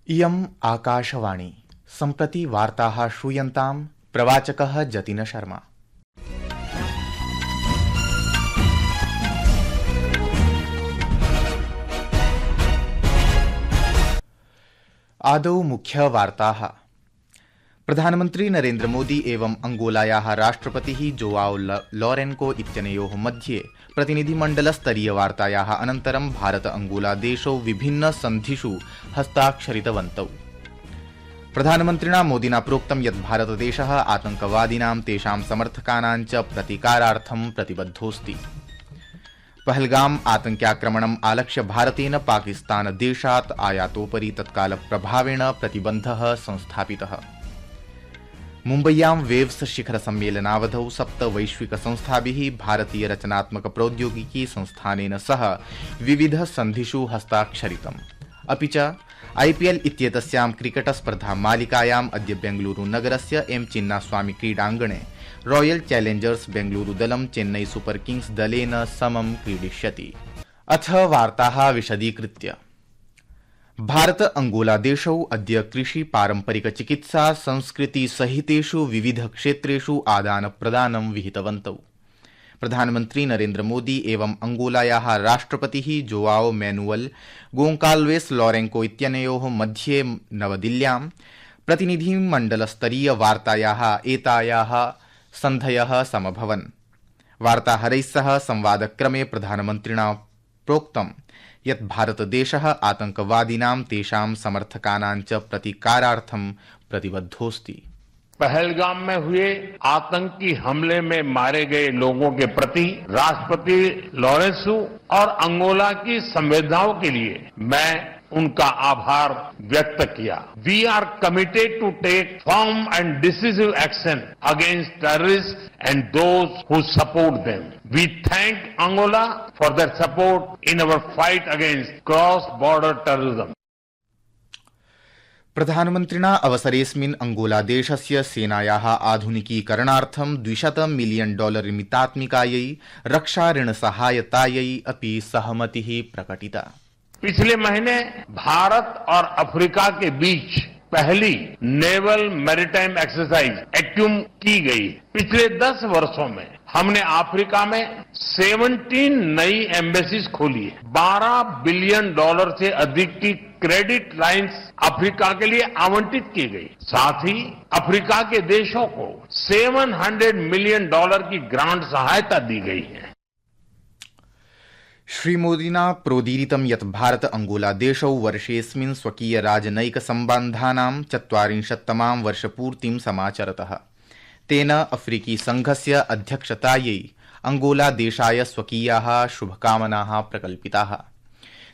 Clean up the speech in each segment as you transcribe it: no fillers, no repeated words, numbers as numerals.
इयम् आकाशवाणी सम्प्रति वार्ताः श्रूयन्ताम् प्रवाचकः जतिन शर्मा। आदौ मुख्य वार्ताः। प्रधानमन्त्री नरेन्द्र मोदी एवं अंगोलायाः राष्ट्रपतिः जोआओ लॉरेन्को इत्यनयोः मध्ये प्रतिनिधिमण्डलस्तरीय वार्तायाः अनन्तरं भारत अंगोला देशौ विभिन्न सन्धिषु हस्ताक्षरितवन्तौ। प्रधानमन्त्रिणा मोदिना प्रोक्तं यत् भारतदेशः आतंकवादिनां तेषां समर्थकानां च प्रतिकारार्थं प्रतिबद्धोऽस्ति। पहलगाम आतंक्याक्रमणम् आलक्ष्य भारतेन पाकिस्तान देशात् आयातोपरि तत्कालप्रभावेण प्रतिबन्धः संस्थापितः। मुम्बय्यां वेव्स शिखर सम्मेलनावधौ 7 वैश्विक संस्थाभिः भारतीय रचनात्मक प्रौद्योगिकी संस्थानेन सह विविध सन्धिषु हस्ताक्षरितम्। अपि च आईपीएल इत्येतस्यां क्रिकेट स्पर्धा मालिकायाम् अद्य बेंगलुरु नगरस्य एम चिन्नास्वामी क्रीडाङ्गणे रॉयल चैलेंजर्स बेंगलुरु दलं चेन्नई सुपर किंग्स दलेन समं क्रीडिष्यति। अथ वार्ताः विशदीकृत्य। भारत अंगोला देशौ अद्य कृषि पारंपरिक चिकित्सा संस्कृति सहितेषु विविध क्षेत्रेषु आदान प्रदानं विहितवन्तौ। प्रधानमन्त्री नरेन्द्र मोदी एवं अंगोलायाः राष्ट्रपतिः जोआओ मैनुअल गोंकाल्वेस लॉरेन्को इत्यनयोः मध्ये नवदिल्ल्यां प्रतिनिधिमण्डलस्तरीय वार्तायाः एतायाः सन्धयः समभवन्। वार्ताहरैः सह संवादक्रमे प्रधानमन्त्रिणा प्रोक्तं यत् भारतदेशः आतंकवादिनां तेषां समर्थकानां च प्रतिकारार्थं प्रतिबद्धोऽस्ति। पहलगाम में हुए आतंकी हमले में मारे गए लोगों के प्रति राष्ट्रपति लॉरेंसो और अंगोला की संवेदनाओं के लिए मैं उनका आभार व्यक्त किया। We are committed to take firm and decisive action against terrorist and those who support them. We thank Angola for their support in our fight against cross border terrorism. प्रधानमन्त्रिणा अवसरेऽस्मिन् अंगोला देशस्य सेनायाः आधुनिकीकरणार्थं $200 मिलियन मितात्मिकायै रक्षा ऋण सहायतायै अपि सहमतिः प्रकटिता। पिछले महीने भारत और Africa के बीच पहली नेवल मैरीटाइम एक्सरसाइज एक्यूम की गई। पिछले 10 वर्षों में हमने अफ्रीका में 17 नई एम्बेसीज खोली है। $12 बिलियन से अधिक की क्रेडिट लाइंस अफ्रीका के लिए आवंटित की गई। साथ ही अफ्रीका के देशों को $700 मिलियन की ग्रांट सहायता दी गई है। श्रीमोदिना प्रोदीरितं यत् भारत अंगोला देशौ वर्षेऽस्मिन् स्वकीय राजनयिक सम्बन्धानां 40तमां वर्षपूर्तिं समाचरतः। तेन अफ्रीकी संघस्य अध्यक्षतायै अंगोला देशाय स्वकीयाः शुभकामनाः प्रकल्पिताः।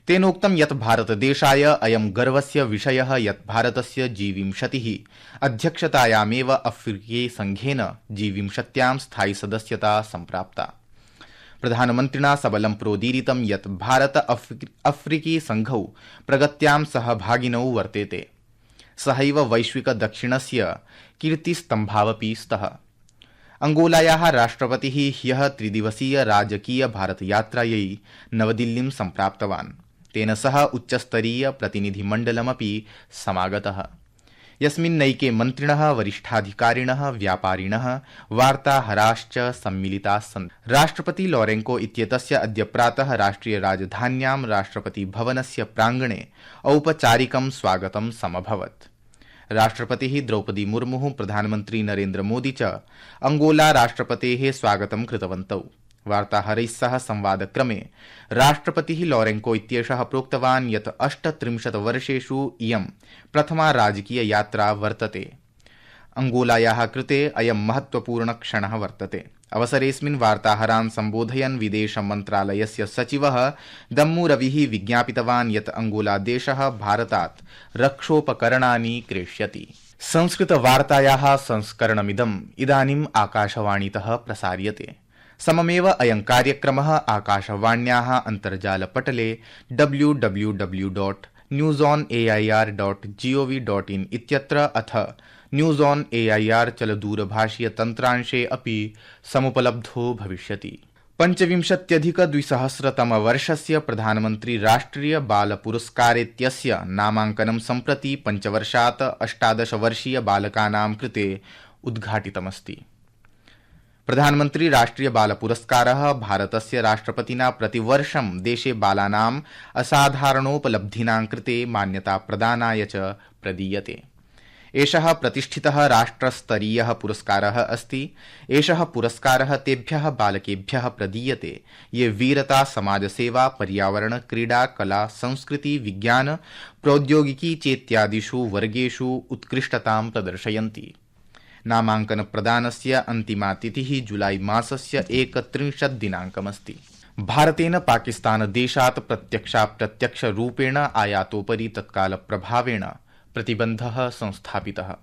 तेनोक्तं यत् भारतदेशाय अयं गर्वस्य विषयः यत् भारतस्य G20 अध्यक्षतायामेव अफ्रीकी संघेन G20 स्थायि सदस्यता सम्प्राप्ता। प्रधानमन्त्रिणा सबलं प्रोदीरितं यत् भारत अफ्रीकी संघौ प्रगत्यां सहभागिनौ वर्तेते। सहैव वैश्विक दक्षिणस्य कीर्तिस्तम्भावपि स्तः। अंगोलायाः राष्ट्रपतिः ह्यः 3-दिवसीय राजकीय भारतयात्रायै नवदिल्लीं सम्प्राप्तवान्। तेन सह उच्चस्तरीय प्रतिनिधिमण्डलमपि समागतः, यस्मिन् नैके मन्त्रिणः, वरिष्ठाधिकारिणः, व्यापारिणः, वार्ताहराश्च सम्मिलितास्सन्ति। राष्ट्रपति लॉरेन्को इत्येतस्य अद्य प्रातः राष्ट्रिय राजधान्यां राष्ट्रपति भवनस्य प्राङ्गणे औपचारिकं स्वागतं समभवत्। राष्ट्रपतिः द्रौपदी मुर्मुः, प्रधानमन्त्री नरेन्द्र मोदी च अंगोला राष्ट्रपतेः स्वागतं कृतवन्तौ। वार्ताहरैः सह संवादक्रमे राष्ट्रपतिः लॉरेन्को इत्येषः प्रोक्तवान् यत् 38 वर्षेषु इयं प्रथमा राजकीय यात्रा वर्तते। अंगोलायाः कृते अयं महत्वपूर्ण क्षणः वर्तते। अवसरेऽस्मिन् वार्ताहरान् सम्बोधयन् विदेश मन्त्रालयस्य सचिवः दम्मू रविः विज्ञापितवान् यत् अंगोला देशः भारतात् रक्षोपकरणानि क्रेष्यति। संस्कृतवार्तायाः संस्करणमिदम् इदानीम् आकाशवाणीतः प्रसार्यते। सममेव अयं कार्यक्रमः आकाशवाण्याः अन्तर्जालपटले www.newsonair.gov.in इत्यत्र अथ न्यूज़ ऑन एआईआर चलदूरभाषीय तन्त्रांशे अपि समुपलब्धो भविष्यति। पञ्चविंशत्यधिक-द्विसहस्रतमवर्षस्य प्रधानमन्त्री राष्ट्रिय बाल पुरस्कारेत्यस्य नामाङ्कनं सम्प्रति 5 वर्षात् 18 वर्षीय बालकानां कृते उद्घाटितमस्ति। प्रधानमन्त्री राष्ट्रिय बाल पुरस्कारः भारतस्य राष्ट्रपतिना प्रतिवर्षं देशे बालानाम् असाधारणोपलब्धीनां कृते मान्यता प्रदानाय च प्रदीयते। एषः प्रतिष्ठितः राष्ट्रस्तरीयः पुरस्कारः अस्ति। एषः पुरस्कारः तेभ्यः बालकेभ्यः प्रदीयते ये वीरता, समाजसेवा, पर्यावरण, क्रीडा, कला, संस्कृति, विज्ञान, प्रौद्योगिकी चेत्यादिषु वर्गेषु उत्कृष्टतां प्रदर्शयन्ति। नामाङ्कन प्रदानस्य अन्तिमा तिथिः जुलाई मासस्य 31 दिनाङ्कमस्ति। भारतेन पाकिस्तानदेशात् प्रत्यक्षाप्रत्यक्षरूपेण आयातोपरि तत्कालप्रभावेण प्रतिबन्धः संस्थापितः।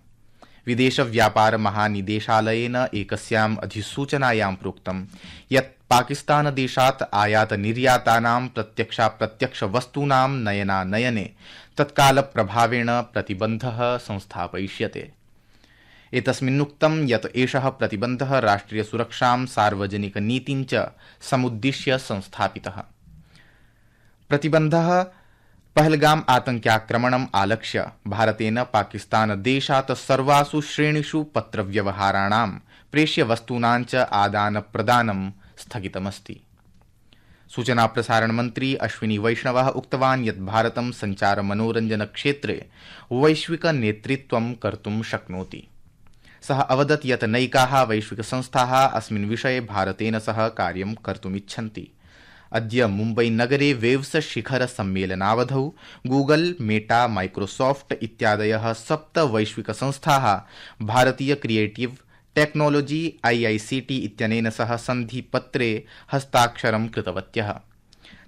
विदेशव्यापार महानिदेशालयेन एकस्याम् अधिसूचनायां प्रोक्तं यत् पाकिस्तानदेशात् आयातनिर्यातानां प्रत्यक्षाप्रत्यक्षवस्तूनां नयनानयने तत्कालप्रभावेण प्रतिबन्धः संस्थापयिष्यते। एतस्मिन्नुक्तं यत् एषः प्रतिबन्धः राष्ट्रियसुरक्षां, सार्वजनिकनीतिं च समुद्दिश्य संस्थापितः। प्रतिबन्धः पहलगाम आतङ्क्याक्रमणम् आलक्ष्य भारतेन पाकिस्तानदेशात् सर्वासु श्रेणिषु पत्रव्यवहाराणां, प्रेष्यवस्तूनां च आदानप्रदानं स्थगितमस्ति। सूचना प्रसारण मन्त्री अश्विनी वैष्णवः उक्तवान् यत् भारतं सञ्चार-मनोरञ्जनक्षेत्रे वैश्विक नेतृत्वं कर्तुं शक्नोति। सः अवदत् यत् नैकाः वैश्विकसंस्थाः अस्मिन् विषये भारतेन सह कार्यं कर्तुमिच्छन्ति। अद्य मुम्बईनगरे वेव्स शिखर सम्मेलनावधौ गूगल, मेटा, माइक्रोसॉफ्ट इत्यादयः 7 वैश्विकसंस्थाः भारतीय क्रिएटिव टेक्नोलॉजी IICT इत्यनेन सह सन्धिपत्रे हस्ताक्षरं कृतवत्यः।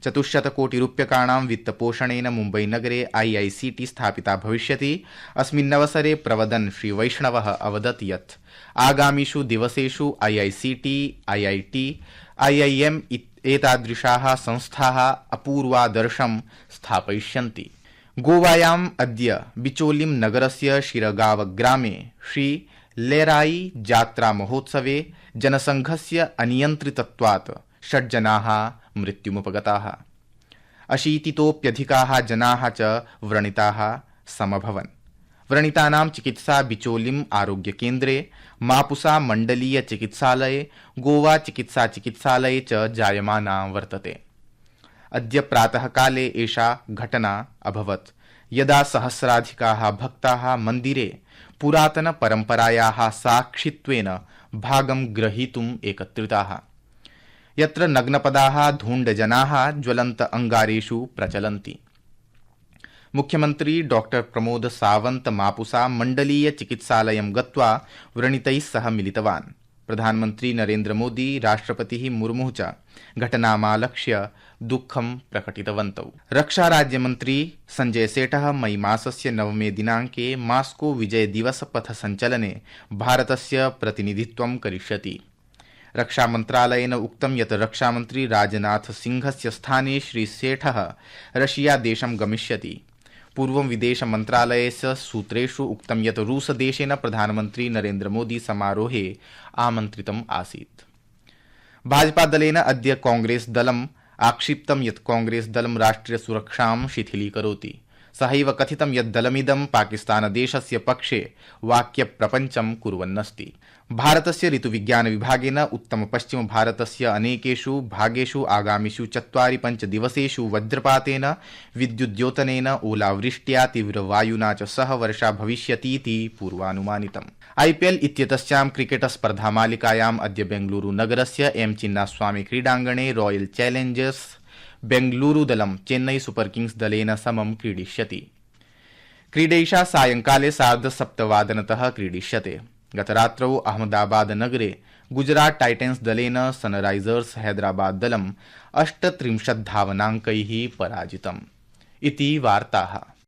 400 कोटिरूप्यकाणां वित्तपोषणेन मुम्बईनगरे IICT स्थापिता भविष्यति। अस्मिन्नवसरे प्रवदन् श्रीवैष्णवः अवदत् यत् आगामिषु दिवसेषु IICT, IIT, IIM एतादृशाः संस्थाः अपूर्वादर्शं स्थापयिष्यन्ति। गोवायाम् अद्य बिचोलिं नगरस्य शिरगाव ग्रामे श्री लेराई जात्रा महोत्सवे जनसङ्घस्य अनियन्त्रितत्वात् 6 जनाः मृत्युमुपगताः। 80तोप्यधिकाः जनाः च व्रणिताः समभवन्। व्रणितानां चिकित्सा बिचोलिम् आरोग्यकेन्द्रे, मापुसा मण्डलीय चिकित्सालये, गोवा चिकित्सालये च जायमाना वर्तते। अद्य प्रातःकाले एषा घटना अभवत् यदा सहस्राधिकाः भक्ताः मन्दिरे पुरातनपरम्परायाः साक्षित्वेन भागं ग्रहीतुम् एकत्रिताः, यत्र नग्नपदाः धूण्डजनाः ज्वलन्त अंगारेषु प्रचलन्ति। मुख्यमंत्री डॉक्टर प्रमोद सावंत मापुसा मण्डलीय चिकित्सालयं गत्वा व्रणितैः सह मिलितवान्। प्रधानमन्त्री नरेन्द्र मोदी, राष्ट्रपतिः मुर्मुः च घटनामालक्ष्य दुःखं प्रकटितवन्तौ। रक्षा राज्यमन्त्री संजय सेठः मई मासस्य 9 दिनाङ्के मास्को विजय दिवस पथसञ्चलने भारतस्य प्रतिनिधित्वं करिष्यति। रक्षामन्त्रालयेन उक्तं यत् रक्षामन्त्री राजनाथ सिंहस्य स्थाने श्री सेठः रशिया देशं गमिष्यति। पूर्वं विदेश मन्त्रालयस्य सूत्रेषु उक्तं यत् रूसदेशेन प्रधानमन्त्री नरेन्द्र मोदी समारोहे आमन्त्रितम् आसीत्। भाजपा दलेन अद्य कांग्रेस दलम् आक्षिप्तं यत् कांग्रेस दलं राष्ट्रियसुरक्षां शिथिलीकरोति। सहैव कथितं यत् दलमिदं पाकिस्तानदेशस्य पक्षे वाक्यप्रपञ्चं कुर्वन्नस्ति। भारतस्य ऋतुविज्ञान विभागेन उत्तमपश्चिम भारतस्य अनेकेषु भागेषु आगामिषु 4-5 दिवसेषु वज्रपातेन, विद्युद्योतनेन, ओलावृष्ट्या, तीव्रवायुना च सह वर्षा भविष्यतीति पूर्वानुमानितम्। IPL इत्येतस्यां क्रिकेट स्पर्धामालिकायाम् अद्य बेंगलुरु नगरस्य M चिन्नास्वामी क्रीडाङ्गणे रॉयल चैलेंजर्स बेंगलुरु दलं चेन्नई सुपर किंग्स दलेन समं क्रीडिष्यति। क्रीडैषा सायंकाले 7:30 क्रीडिष्यते। गतरात्रौ अहमदाबाद नगरे गुजरात टाइटन्स दलेन सनराइजर्स हैदराबाद दलं 38 धावनाङ्कैः पराजितम्। इति वार्ताः।